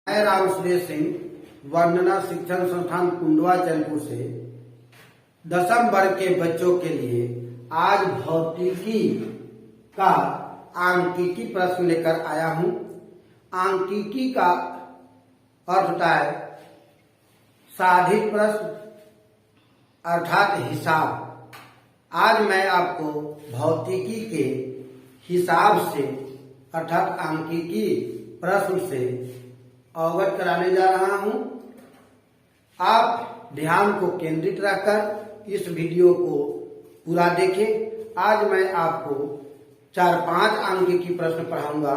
मैं राम सुरेश सिंह वंदना शिक्षण संस्थान कुंडवा चैनपुर से 10वीं वर्ग के बच्चों के लिए आज भौतिकी का आंकिकी प्रश्न लेकर आया हूं। आंकिकी का अर्थ होता है साधित प्रश्न अर्थात हिसाब। आज मैं आपको भौतिकी के हिसाब से अर्थात आंकिकी प्रश्न से अवगत कराने जा रहा हूं। आप ध्यान को केंद्रित रखकर इस वीडियो को पूरा देखें। आज मैं आपको 4-5 आंकिकी प्रश्न पढ़ाऊंगा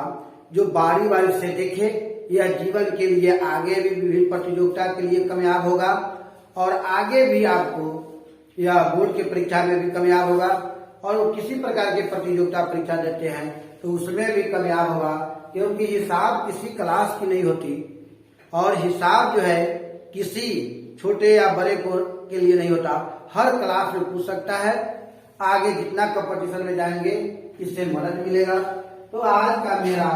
जो बारी बारी से देखें। यह जीवन के लिए आगे भी विभिन्न प्रतियोगिता के लिए कामयाब होगा और आगे भी आपको यह बोर्ड की परीक्षा में भी कामयाब होगा और वो किसी प्रकार की प्रतियोगिता परीक्षा देते हैं तो उसमें भी कामयाब होगा, क्योंकि हिसाब किसी क्लास की नहीं होती और हिसाब जो है किसी छोटे या बड़े को के लिए नहीं होता, हर क्लास में पूछ सकता है। आगे जितना कंपटीशन में जाएंगे इससे मदद मिलेगा। तो आज का मेरा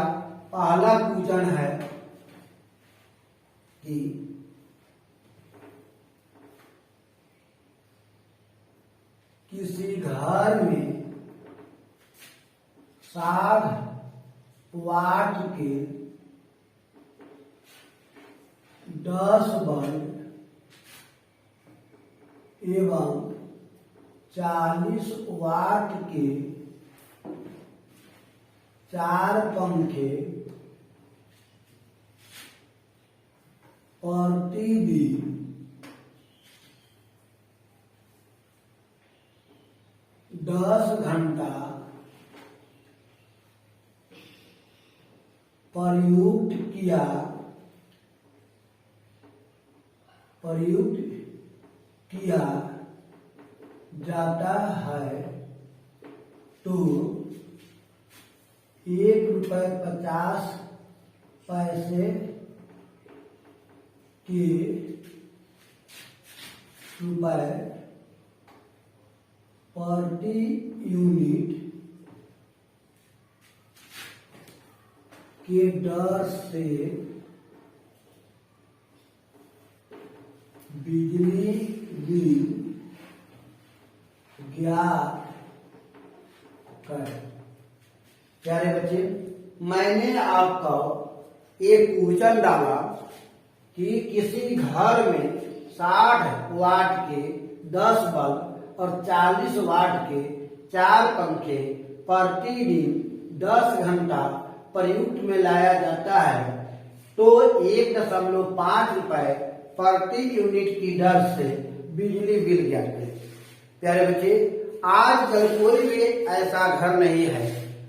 पहला क्वेश्चन है कि किसी घर में 60 वाट के 10 बल्ब एवं 40 वाट के 4 पंखे प्रतिदिन 10 घंटा प्रयुक्त किया जाता है तो ₹1.50 के प्रति यूनिट के दर से बिजली बिल ज्ञात करें। प्यारे बच्चे, मैंने आपको एक क्वेश्चन डाला कि किसी घर में 60 वाट के 10 बल्ब और 40 वाट के 4 पंखे प्रतिदिन 10 घंटा प्रयुक्त में लाया जाता है तो 1.5 रुपए प्रति यूनिट की दर से बिजली बिल ज्ञात करें। प्यारे बच्चे, आजकल कोई भी ऐसा घर नहीं है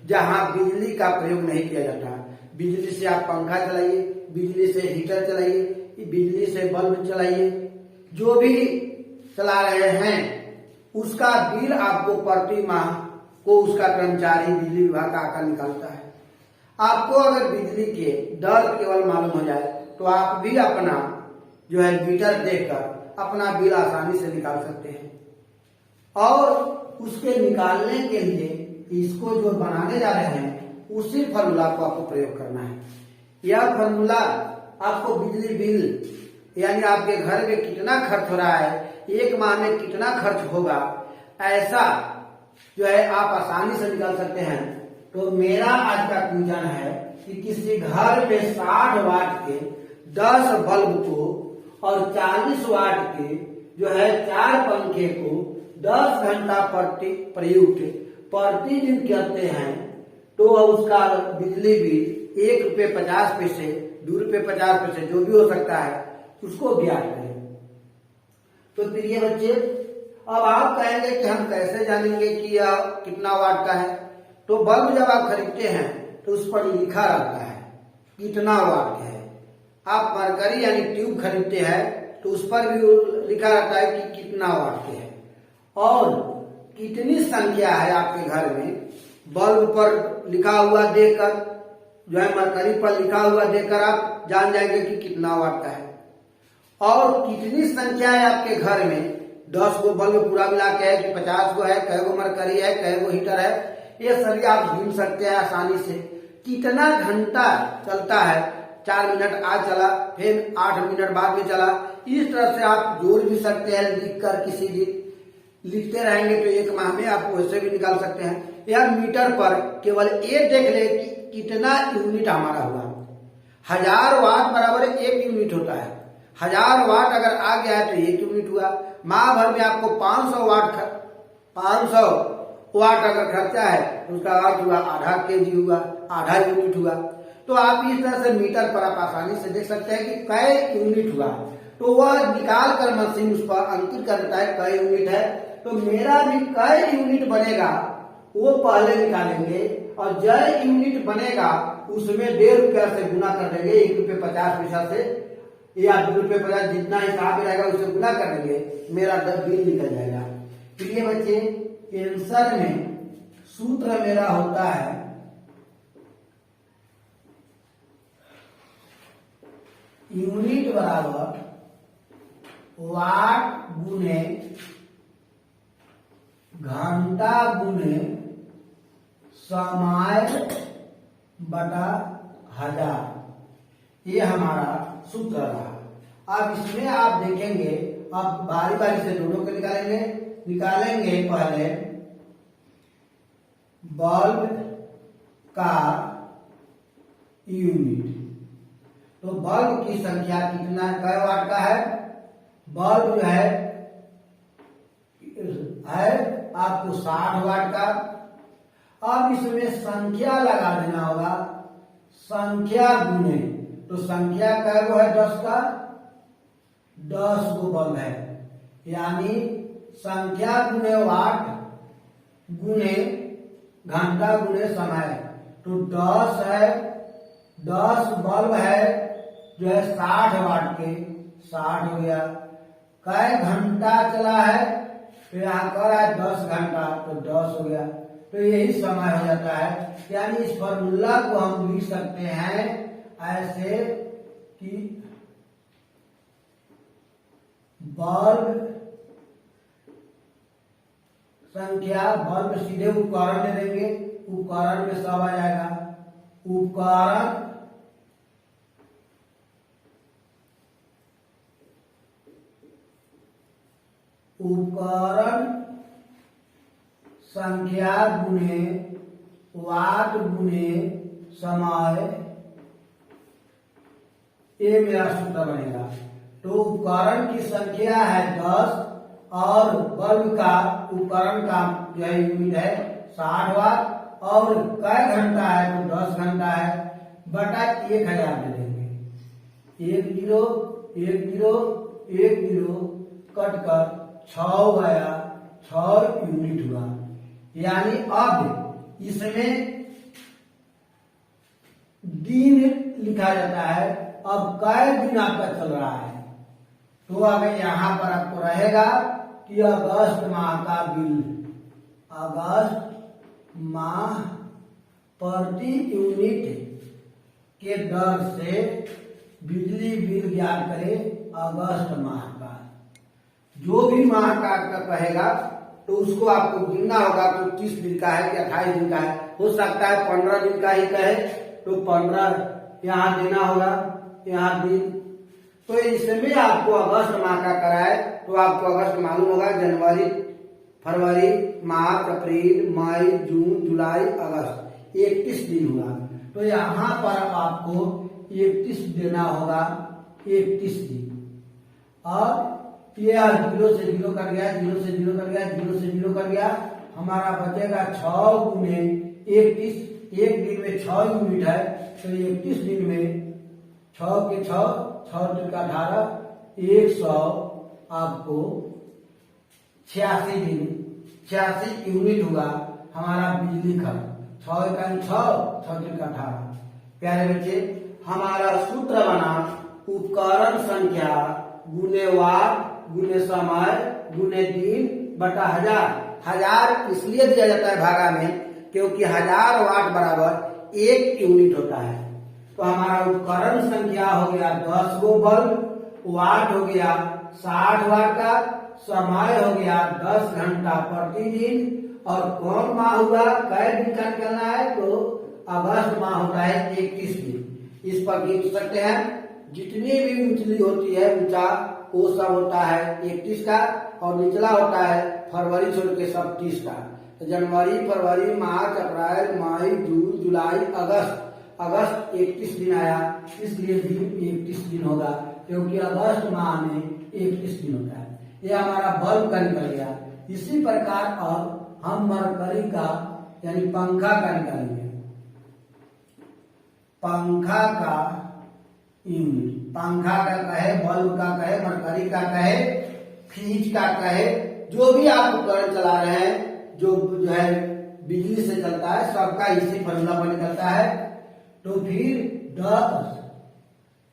जहां बिजली का प्रयोग नहीं किया जाता। बिजली से आप पंखा चलाइए, बिजली से हीटर चलाइए, बिजली से बल्ब चलाइए, जो भी चला रहे हैं उसका बिल आपको प्रति माह को उसका कर्मचारी बिजली विभाग का आकर निकालता है। आपको अगर बिजली के दर केवल मालूम हो जाए तो आप भी अपना जो है मीटर देखकर अपना बिल आसानी से निकाल सकते हैं। और उसके निकालने के लिए इसको जो बनाने जा रहे हैं उसी फॉर्मूला को आपको प्रयोग करना है। यह फॉर्मूला आपको बिजली बिल यानी आपके घर में कितना खर्च हो रहा है, एक माह में कितना खर्च होगा, ऐसा जो है आप आसानी से निकाल सकते हैं। तो मेरा आज का क्वेश्चन है कि किसी घर में 60 वाट के 10 बल्ब को और 40 वाट के जो है 4 पंखे को 10 घंटा प्रयुक्त प्रतिदिन करते हैं तो उसका बिजली बिल ₹1.50, ₹2.50 जो भी हो सकता है उसको ज्ञात करें। तो प्रिय बच्चे, अब आप कहेंगे कि हम कैसे जानेंगे कि यह कितना वाट का है। तो बल्ब जब आप खरीदते हैं तो उस पर लिखा रहता है कितना वाट है। आप मरकरी यानी ट्यूब खरीदते हैं तो उस पर भी लिखा रहता है कि कितना वाट के है और कितनी संख्या है आपके घर में। बल्ब पर लिखा हुआ देखकर जो है मरकरी पर लिखा हुआ देखकर आप जान जाएंगे कि कितना वाट का है। और कितनी संख्या है आपके घर में, 10 गो बल्ब पूरा मिला के है कि 50 गो है, कै गो मरकरी है, कै गो हीटर है, ये सभी आप गिन सकते हैं आसानी से। कितना घंटा चलता है 4 मिनट आज चला, फिर 8 मिनट बाद में चला। इस तरह से आप जोड़ भी सकते हैं लिख कर, किसी दिन लिखते रहेंगे तो 1 माह में आप वैसे भी निकाल सकते हैं। या मीटर पर केवल ये देख ले कि कितना यूनिट हमारा हुआ। 1000 वाट बराबर 1 यूनिट होता है। 1000 वाट अगर आ गया है तो 1 यूनिट हुआ। माह भर में आपको 500 वाट अगर खर्चा है तो उसका अर्थ हुआ आधा केजी हुआ, आधा यूनिट हुआ। तो आप इस तरह से मीटर पर आप आसानी से देख सकते हैं कि कै यूनिट हुआ, तो वह निकाल कर मशीन उस पर अंकित कर देता है कै यूनिट है। तो मेरा भी कै यूनिट बनेगा वो पहले निकालेंगे, और जय यूनिट बनेगा उसमें 1.5 रुपया से गुना कर देंगे, 1.50 से या 2.50 जितना हिसाब में रहेगा उसे गुना कर देंगे, मेरा बिल निकल जाएगा। प्रिय बच्चे, आंसर में सूत्र मेरा होता है यूनिट बराबर वाट गुने घंटा गुने समय बटा 1000। ये हमारा सूत्र रहा। अब इसमें आप देखेंगे, अब बारी बारी से दोनों को निकालेंगे पहले बल्ब का यूनिट। तो बल्ब की संख्या कितना कै वाट का है? बल्ब जो है आपको 60 वाट का। अब इसमें संख्या लगा देना होगा, संख्या गुने, तो संख्या कै गो है? 10 का, 10 गो बल्ब है, यानी संख्या गुने वाट गुने घंटा गुने समय, तो 10 है, 10 बल्ब है जो है 60 वाट के, 60 हो गया। कै घंटा चला है? तो यहाँ कर रहा है 10 घंटा, तो 10 हो गया। तो यही समय हो जाता है। यानी इस फॉर्मूला को हम लिख सकते हैं ऐसे कि बल्ब संख्या, बल्ब सीधे उपकरण में देंगे, उपकरण में सब आ जाएगा। उपकरण संख्या गुने वाट गुने समय, ये मेरा सूत्र बनेगा। तो उपकरण की संख्या है 10 और बल्ब का उपकरण का जो है यूनिट है 60 वाट, और कै घंटा है? तो 10 घंटा है, बटा 1000 दे देंगे। 1 0 1 0 1 0 कट कर 6 गया, 6 यूनिट हुआ। यानी अब इसमें दिन लिखा जाता है। अब कै दिन आपका चल रहा है? तो अगर यहां पर आपको रहेगा कि अगस्त माह का बिल, अगस्त माह प्रति यूनिट के दर से बिजली बिल ज्ञात करें अगस्त माह का। जो भी माह का आपका कहेगा तो उसको आपको गिनना होगा, तो 30 दिन का है कि 28 दिन का है, हो सकता है 15 दिन का ही कहे तो 15 यहाँ देना होगा, यहाँ दिन। तो इसमें आपको अगस्त माह का कराए तो आपको अगस्त मालूम होगा, जनवरी फरवरी मार्च अप्रैल मई जून जुलाई अगस्त, 31 दिन हुआ। तो यहाँ पर आपको 31 देना होगा, 31 दिन। और यह 0 से 0 कट गया, 0 से 0 कट गया, 0 से 0 कट गया, हमारा बचेगा 6 गुने 31। एक दिन में 6 यूनिट है, तो 31 दिन में 6 के 6 6 का 18, 100 आपको 86 दिन, 86 यूनिट हुआ हमारा बिजली खर्च। 6 का 6 6 का 18। प्यारे बच्चे, हमारा सूत्र बना उपकरण संख्या गुने वाट गुने समय गुने दिन बटा 1000। 1000 इसलिए दिया जाता है भागा में क्योंकि 1000 वाट बराबर 1 यूनिट होता है। तो हमारा उपकरण संख्या हो गया 10 गो बल्ब, वाट हो गया 60 वाट का, समय हो गया 10 घंटा प्रतिदिन। और कौन माह हुआ? कै दिन का निकलना है? तो अगस्त माह होता है 31 दिन। इस पर गिन सकते हैं। जितनी भी उंचली होती है ऊंचा वो सब होता है 31 का, और निचला होता है फरवरी छोड़ के सब 30 का। तो जनवरी, फरवरी, मार्च, अप्रैल, मई, जून, जुलाई, अगस्त। अगस्त 31 दिन आया, इसलिए दिन 31 दिन होगा, क्योंकि अगस्त माह में 31 दिन होता है। ये हमारा बल्ब का निकल गया। इसी प्रकार अब हम मरकरी का यानी पंखा का निकालेंगे। पंखा का यूनिट, पंखा का कहे, बल्ब का कहे, मरकरी का कहे, फ्रिज का कहे, जो भी आप उपकरण चला रहे हैं जो है बिजली से चलता है, सबका इसी फॉर्मूला पर निकलता है। तो फिर 10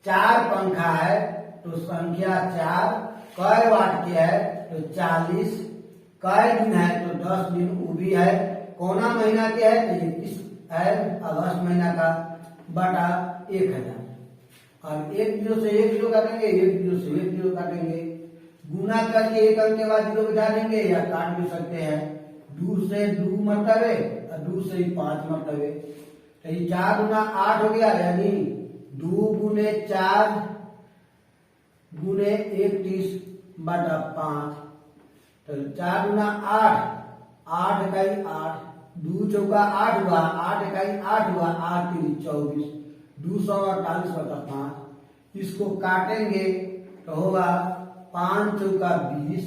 4 पंखा है तो संख्या 4, कै वाट के है तो 40, कै दिन है तो 10 दिन, वो भी है। कौना महीना के है तो 31 है, अगस्त महीना का, बटा 1000। और 1 जीरो से 1 जीरो काटेंगे, 1 जीरो से 1 जीरो काटेंगे, गुना करके 1 अंक के बाद जीरो बिठा देंगे, या काट भी सकते हैं। 2 से 2 मरतबे और 2 से 5 मरतबे, तो ये 4 गुना 8 हो गया, यानी 2 गुने 4 गुने 31 बटा 5। तो 4 गुना 8, 8 इकाई 8, 2 चौका 8 हुआ, 8 इकाई 8 हुआ, 8 3 24, 248 बटा 5। इसको काटेंगे तो होगा 5 चौका 20,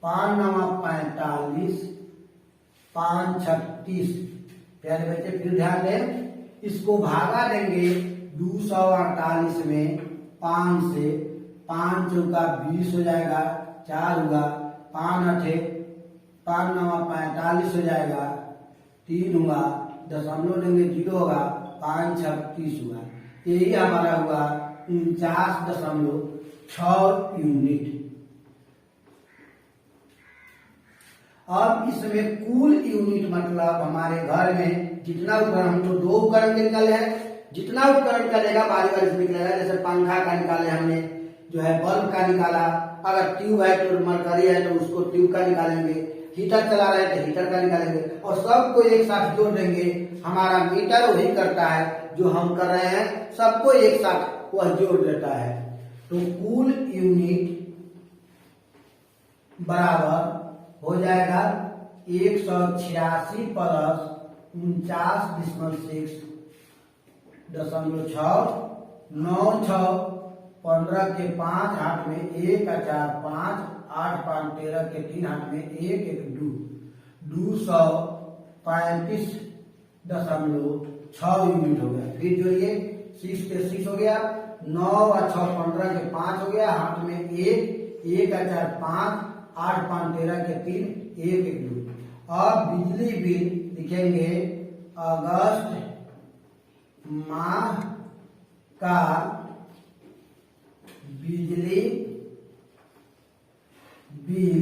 5 नवा 45, 5 36। प्यारे बच्चे फिर ध्यान दें, इसको भागा देंगे 248 में 5 से, 5 चौका 20 हो जाएगा, 4 हुआ, 5 8 5 नवा 45 हो जाएगा, 3 हुआ, दशमलव देंगे 0 होगा, 5 6 30 हुआ। यही हमारा हुआ 49.6 यूनिट। अब इसमें कुल यूनिट मतलब हमारे घर में जितना उपकरण, हम तो 2 उपकरण निकाले हैं, जितना उपकरण निकालेगा बारी बारी से निकलेगा। जैसे पंखा का निकाले हमने, जो है बल्ब का निकाला, अगर ट्यूब है तो मरकरी है तो उसको ट्यूब का निकालेंगे, हीटर चला रहे हैं तो हीटर का निकालेंगे, और सबको एक साथ जोड़ देंगे। हमारा मीटर वही करता है जो हम कर रहे हैं, सबको एक साथ वह जोड़ देता है। तो कुल यूनिट बराबर हो जाएगा 186 प्लस 49.696, 15 के 5 हाथ में 1 और 4 5, 8 5 13 के 3 हाथ में 1 1 2, 235.6 यूनिट हो गया। फिर जोड़िए, 6 के 6 हो गया, 9 और 6 15 के 5 हो गया, हाथ में 1 1 और 4 5, 8 5 13 के 3 1 1 2। अब बिजली बिल लिखेंगे अगस्त माह का बिजली बिल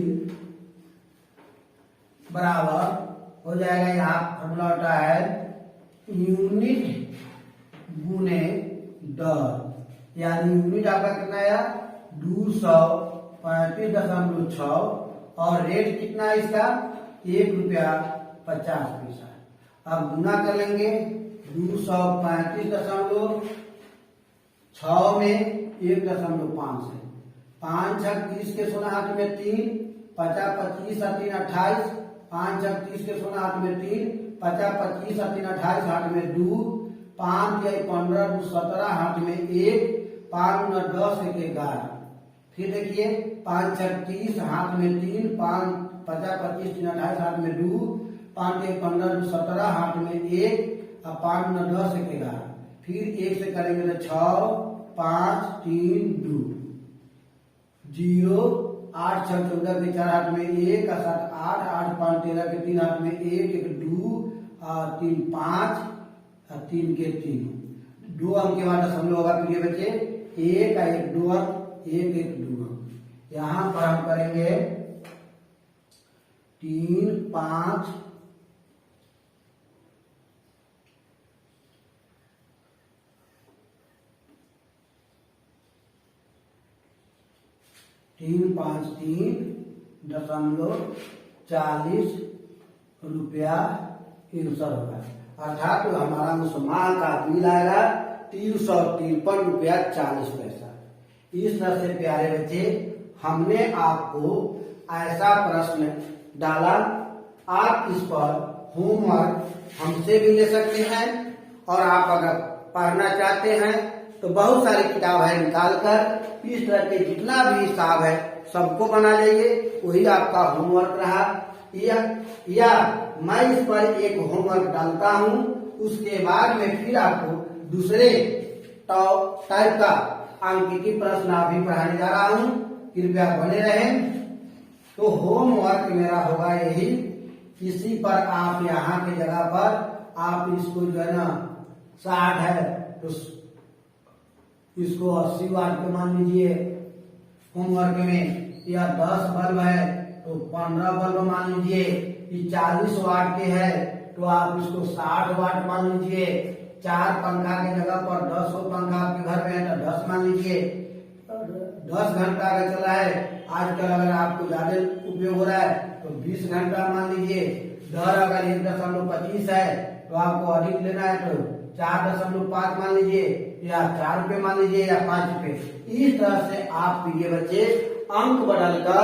बराबर हो जाएगा, यहाँ फॉर्मूला होता है यूनिट गुने दर, यानी यूनिट आपका कितना आया 235.6, और रेट कितना है इसका 1 रुपया 50 पैसा। अब गुना कर लेंगे 235.6 में 1.5 से, 5 6 30 के 16 हाथ में 3, 50 25 और 3 28, 5 6 30 के 16 हाथ में 3, 50 25 और 3 28 हाथ में 2, 5 6 15 2 17 हाथ में 1, 5 9 10 1 11। फिर देखिए 5 6 30 हाथ में 3, 5 50 25 3 28 हाथ में 2, 5 1 15 2 17 हाथ में 1, और 5 9 10 1 11। फिर 1 से करेंगे तो 6 5 3 2 0, 8 6 14 के 4 हाथ में 1 और 7 8, 8 5 13 के 3 हाथ में 1 1 2 और 3 5 और 3 के 3, 2 अंक के बाद दशमलव होगा। फिर ये बच्चे 1 और 1 2 अंक, 1 1 2 अंक। यहाँ पर हम करेंगे 3 5 3.40 रुपया 63 होगा। अर्थात हमारा उस माह का बिल आएगा ₹353.40। इस तरह से प्यारे बच्चे हमने आपको ऐसा प्रश्न डाला। आप इस पर होमवर्क हमसे भी ले सकते हैं और आप अगर पढ़ना चाहते हैं तो बहुत सारी किताब है, निकाल कर इस तरह के जितना भी हिसाब है सबको बना लीजिए। वही आपका होमवर्क रहा। या मैं इस पर एक होमवर्क डालता हूं, उसके बाद में फिर आपको दूसरे टाइप का अंकित प्रश्न अभी पढ़ाने जा रहा हूं। कृपया बने रहें। तो होमवर्क मेरा होगा यही, इसी पर आप यहाँ की जगह पर आप इसको जो है ना 60 है तो इसको 80 वाट पे मान लीजिए होमवर्क में, या 10 बल्ब है तो 15 बल्ब मान लीजिए, ये 40 वाट के है तो आप इसको 60 वाट मान लीजिए। 4 पंखा की जगह पर 10 पंखा आपके घर में है तो 10 मान लीजिए। 10 घंटा अगर चला है आजकल, अगर आपको ज्यादा उपयोग हो रहा है तो 20 घंटा मान लीजिए। दर अगर 1.25 है तो आपको अधिक लेना है तो 4.5 मान लीजिए, या 4 रुपए मान लीजिए, या 5 रुपए। इस तरह से आप ये बच्चे अंक बदलकर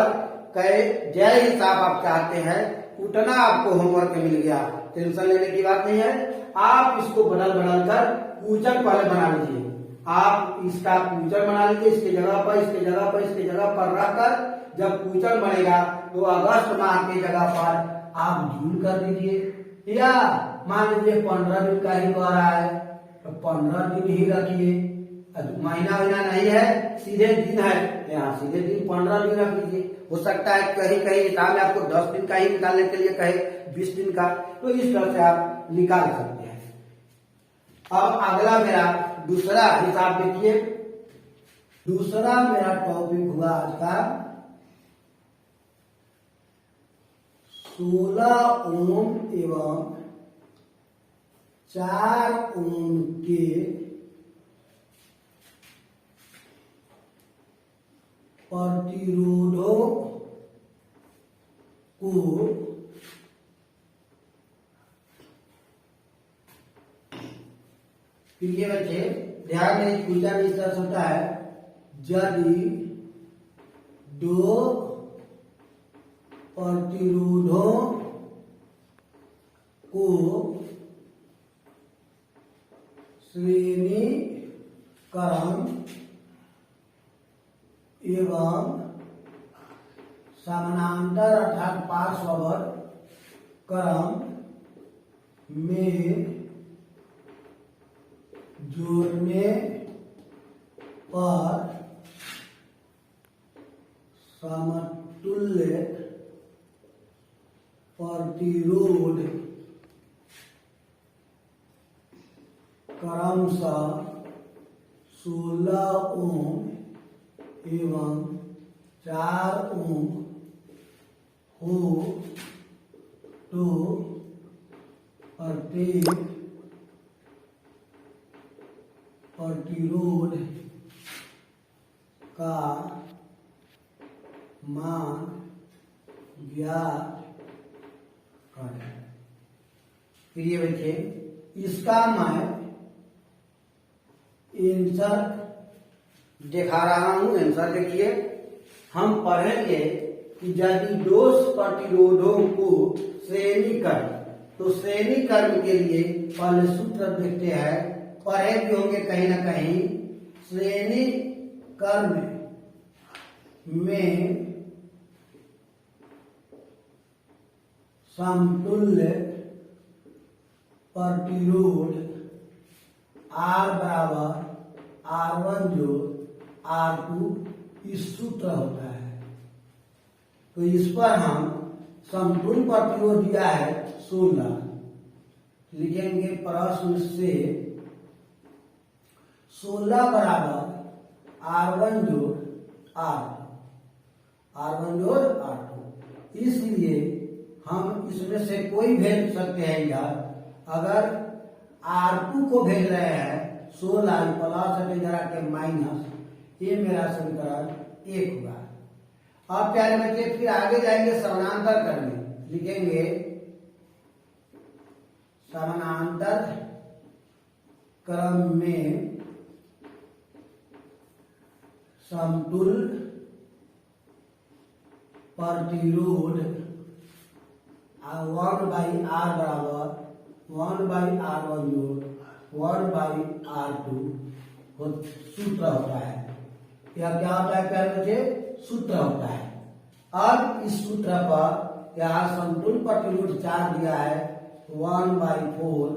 जय हिसाब आप चाहते हैं उतना आपको होमवर्क मिल गया। टेंशन लेने की बात नहीं है। आप इसको बदल कर पूछक पहले बना लीजिए। आप इसका पूछक बना लीजिए, इसके जगह पर इसके जगह पर इसके जगह पर रखकर जब पूछक बनेगा तो अगस्त माह की जगह पर आप जून कर दीजिए। या मान लीजिए 15 दिन का ही हो रहा है तो 15 दिन ही रखिए। महीना नहीं है, सीधे दिन है, यहाँ सीधे दिन 15 दिन रख लीजिए। हो सकता है कहीं कहीं हिसाब में आपको 10 दिन का ही निकालने के लिए कहे, 20 दिन का, तो इस तरह से आप निकाल सकते हैं। अब अगला मेरा दूसरा हिसाब देखिए। दूसरा मेरा टॉपिक हुआ आज का 16 ओम एवं 4 ओम के प्रतिरोधों को ये बच्चे ध्यान में पूजा में इस तरह होता है, यदि 2 प्रतिरोधों को श्रेणी क्रम एवं समानांतर अर्थात पार्श्ववर क्रम में जोड़ने पर समतुल्य प्रतिरोध क्रमशः 16 ओम एवं 4 ओम हो तो प्रत्येक प्रतिरोध का मान ज्ञात करें। प्रिय बच्चे, इसका मैं आंसर दिखा रहा हूं। आंसर देखिए, हम पढ़ेंगे कि यदि 2 प्रतिरोधों को श्रेणी क्रम, तो श्रेणी क्रम के लिए पहले सूत्र देखते हैं, पढ़े भी होंगे कहीं ना कहीं। श्रेणी क्रम में समतुल्य प्रतिरोध R बराबर R1 जोड़ R2 इस सूत्र होता है। तो इस पर हम समतुल्य प्रतिरोध दिया है 16, लिखेंगे प्रश्न से 16 बराबर R1 जोड़ R2 जोड़ R2। इसलिए हम इसमें से कोई भेज सकते हैं इधर। अगर R2 को भेज रहे हैं 16 प्लस जरा के माइनस, ये मेरा समीकरण 1 हुआ। अब प्यारे बच्चे फिर आगे जाएंगे समानांतर करने, लिखेंगे समानांतर क्रम में समतुल्य प्रतिरोध 1/r बराबर 1/r1 जोड़ 1/r2 सूत्र होता है। यह क्या होता है प्यारे बच्चे? सूत्र होता है। अब इस सूत्र पर यहाँ समतुल्य प्रतिरोध 4 दिया है, 1/4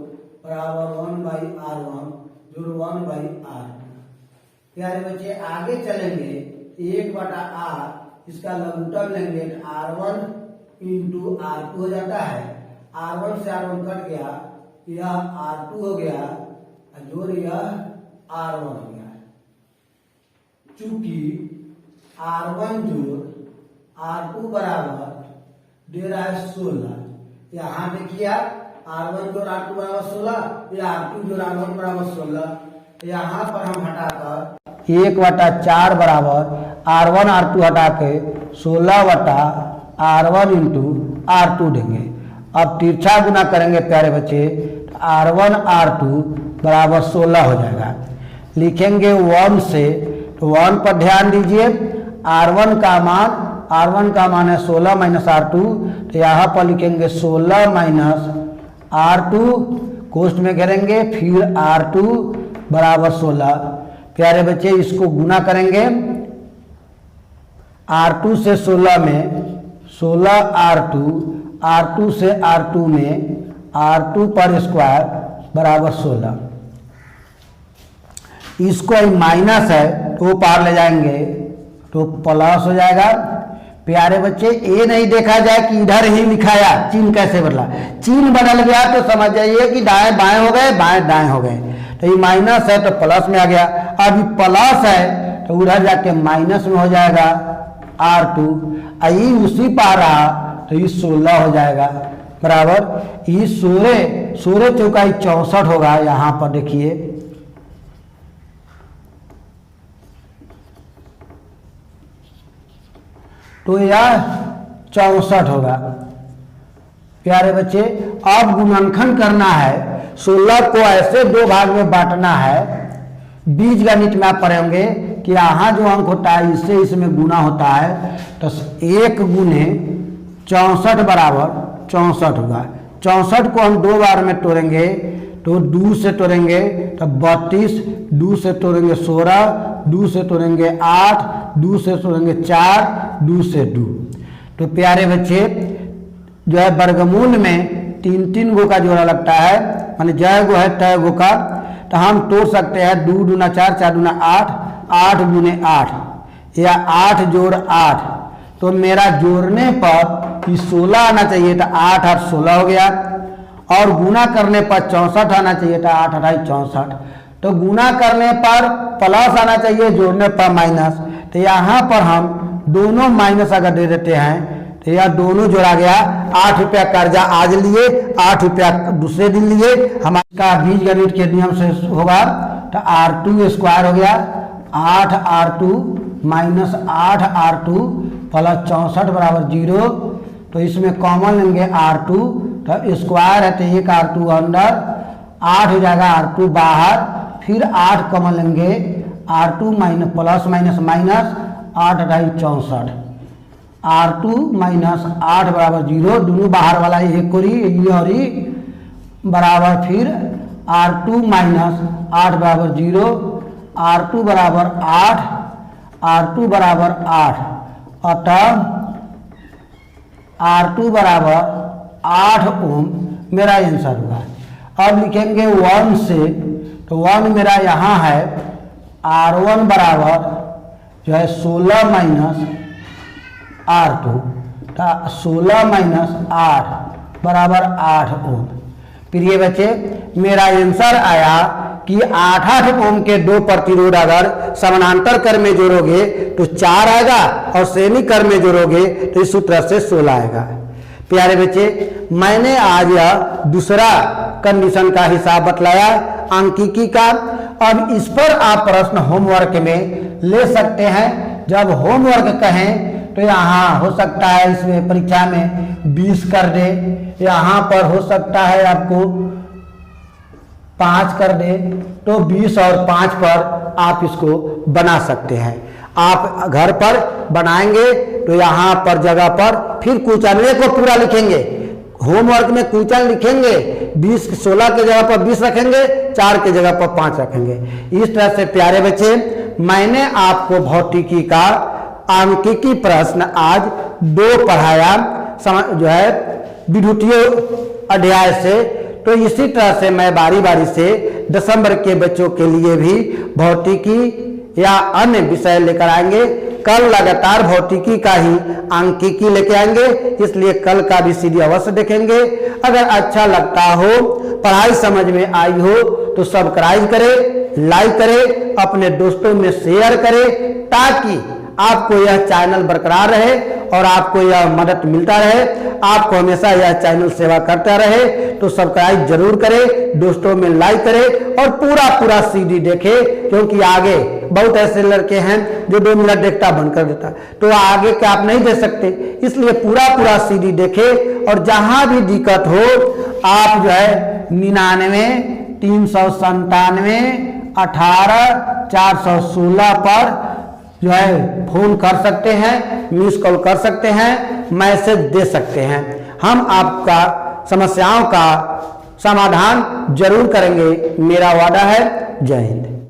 बराबर 1/r1 जोड़ 1/r2। प्यारे बच्चे आगे चलेंगे 1/r, इसका लघुत्तम लेंगे r1 इंटू r2 हो जाता है। r1 से r1 कट गया, यह r2 हो गया जोड़ यह r1 हो गया। चूंकि r1 जोड़ r2 बराबर दे रहा है 16, यहाँ देखिए r1 जोड़ r2 बराबर 16 या r2 जोड़ r1 बराबर 16। यहाँ पर हम हटाकर 1/4 बराबर r1 r2 हटा के 16/r1 इंटू r2 देंगे। अब तिरछा गुना करेंगे प्यारे बच्चे, r1 r2 बराबर 16 हो जाएगा। लिखेंगे 1 से, तो 1 पर ध्यान दीजिए, r1 का मान है 16 माइनस r2, तो यहाँ पर लिखेंगे 16 माइनस r2 कोष्ठ में घेरेंगे, फिर r2 बराबर 16। प्यारे बच्चे इसको गुना करेंगे r2 से 16 में 16 r2 से r2 में r2 पर स्क्वायर बराबर 16। इसको माइनस है तो पार ले जाएंगे तो प्लस हो जाएगा। प्यारे बच्चे ये नहीं देखा जाए कि इधर ही लिखाया, चिन्ह कैसे बदला, चिन्ह बदल गया तो समझ जाइए कि दाएं बाएं हो गए, बाएं दाएं हो गए। तो ये माइनस है तो प्लस में आ गया, अब ये प्लस है तो उधर जाके माइनस में हो जाएगा r2, ये उसी पा रहा तो ये 16 हो जाएगा बराबर। ये 16 चौका 64 होगा। यहाँ पर देखिए तो यह 64 होगा। प्यारे बच्चे अब गुणनखंड करना है, 16 को ऐसे 2 भाग में बांटना है। बीज गणित में आप पढ़ेंगे कि यहाँ जो अंक होता है इससे इसमें गुना होता है, तो 1 गुने 64 बराबर 64 होगा। 64 को हम 2 बार में तोड़ेंगे तो 2 से तोड़ेंगे तो 32, 2 से तोड़ेंगे 16, 2 से तोड़ेंगे 8, 2 से तोड़ेंगे 4, 2 से 2। तो प्यारे बच्चे जो है वर्गमूल में 3 गो का जोड़ा लगता है, माने जय गो है तय गो का, तो हम तोड़ सकते हैं 2 दूना 4, 4 दूना 8, 8 गुने 8 या 8 जोड़ 8। तो मेरा जोड़ने पर 16 आना चाहिए था, 8 8 16 हो गया, और गुना करने पर 64 आना चाहिए था, 8 8 64। तो गुना करने पर प्लस आना चाहिए, जोड़ने पर माइनस। तो यहाँ पर हम दोनों माइनस अगर दे देते हैं तो यह दोनों जोड़ा गया। 8 रुपया कर्जा आज लिए, 8 रुपया दूसरे दिन लिए। हमारा बीज गणित के नियम से होगा तो r2 स्क्वायर हो गया, 8r2 माइनस 8r2 प्लस 64 बराबर 0। तो इसमें कॉमन लेंगे r2, तो स्क्वायर है तो 1 r2 अंदर, 8 हो जाएगा r2 बाहर, फिर 8 कॉमन लेंगे, r2 minus plus minus minus 8 8 64, r2 minus 8 बराबर 0, दोनों बाहर वाला एक कोरी ये और बराबर, फिर r2 माइनस 8 बराबर 0, r2 बराबर 8, r2 बराबर 8, अतः r2 बराबर 8 ओम मेरा आंसर होगा। अब लिखेंगे 1 से, तो 1 मेरा यहाँ है, r1 बराबर जो है 16 माइनस r2, 16 माइनस 8 बराबर 8 ओम। प्रिय बच्चे मेरा आंसर आया कि 8 ओम के 2 प्रतिरोध अगर समानांतर क्रम में जोड़ोगे तो 4 आएगा, और श्रेणी क्रम में जोड़ोगे तो इस सूत्र से 16 आएगा। प्यारे बच्चे मैंने आज यह दूसरा कंडीशन का हिसाब बतलाया अंकिकी का। अब इस पर आप प्रश्न होमवर्क में ले सकते हैं। जब होमवर्क कहें तो यहाँ हो सकता है इसमें परीक्षा में 20 कर दे, यहाँ पर हो सकता है आपको 5 कर दे, तो 20 और 5 पर आप इसको बना सकते हैं। आप घर पर बनाएंगे तो यहाँ पर जगह पर फिर क्वेश्चन को पूरा लिखेंगे। होमवर्क में क्वेश्चन लिखेंगे 20 16 के जगह पर 20 रखेंगे, 4 के जगह पर 5 रखेंगे। इस तरह से प्यारे बच्चे मैंने आपको भौतिकी का सांख्यिकी प्रश्न आज 2 पढ़ाया जो है विद्युतीय अध्याय से। तो इसी तरह से मैं बारी बारी से दिसंबर के बच्चों के लिए भी भौतिकी या अन्य विषय लेकर आएंगे। कल लगातार भौतिकी का ही सांख्यिकी लेके आएंगे, इसलिए कल का भी सीडी अवश्य देखेंगे। अगर अच्छा लगता हो, पढ़ाई समझ में आई हो तो सब्सक्राइब करें, लाइक करें, अपने दोस्तों में शेयर करें, ताकि आपको यह चैनल बरकरार रहे और आपको यह मदद मिलता रहे, आपको हमेशा यह चैनल सेवा करता रहे। तो सब्सक्राइब जरूर करें, दोस्तों में लाइक करें और पूरा सीडी देखें, क्योंकि आगे बहुत ऐसे लड़के हैं जो 2 मिनट देखता बंद कर देता, तो आगे का आप नहीं दे सकते। इसलिए पूरा सीडी देखें और जहां भी दिक्कत हो आप जो है 99 397 18 416 पर जो है फोन कर सकते हैं, मिस कॉल कर सकते हैं, मैसेज दे सकते हैं। हम आपका समस्याओं का समाधान जरूर करेंगे, मेरा वादा है। जय हिंद।